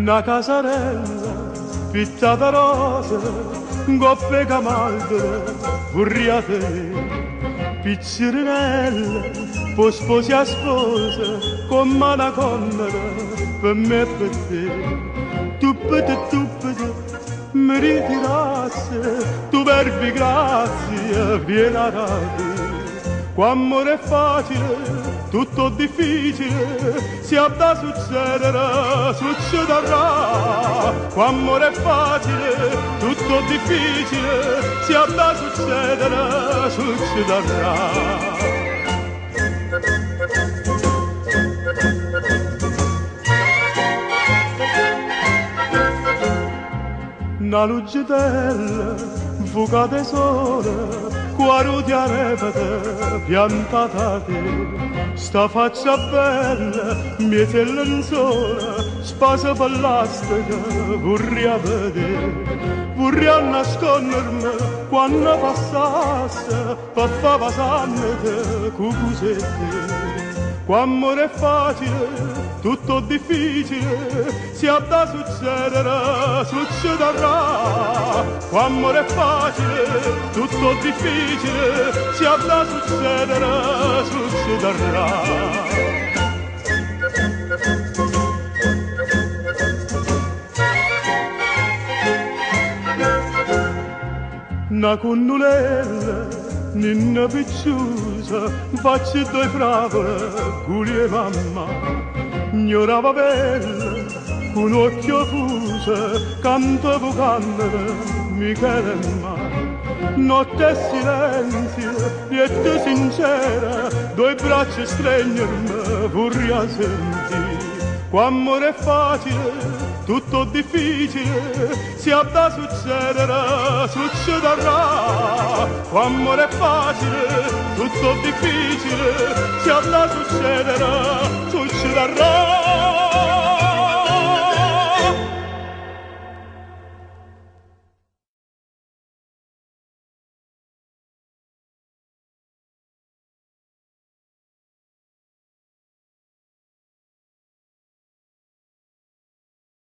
Una casarella pizzata rosa, coppe camaldole, furriate, pizzirinella, poi sposi a sposa, con mano connera, per me e per te. Tuppete, mi ritirassi, tu verbi grazie, vieni a radio. Quando è facile, tutto difficile, si ha da succedere, succederà. Quando è facile, tutto difficile, si ha da succedere, succederà. Una lucitella, fucate sole, cuore di arepete, piantata a te. Sta faccia bella, miete e lenzuola, spasa per l'astica, vorrei a vedere. Vorrei a nascondermi quando passasse, per far passare cucusette. Quando è facile, tutto difficile, si ha da succedere, succederà. Quando è facile, tutto difficile, si ha da succedere, succederà. Una connulella, ninna picciosa, facci due favole, culi e mamma. Ignorava bella, con occhio fuso, cantavo cantare, Michele ma. Notte e silenzio, lieta sincera, due braccia stringermi, vorrei a sentire. Quando è facile, tutto difficile, si ha da succedere, succederà. Quando è facile, tutto difficile, si ha da succedere, succederà.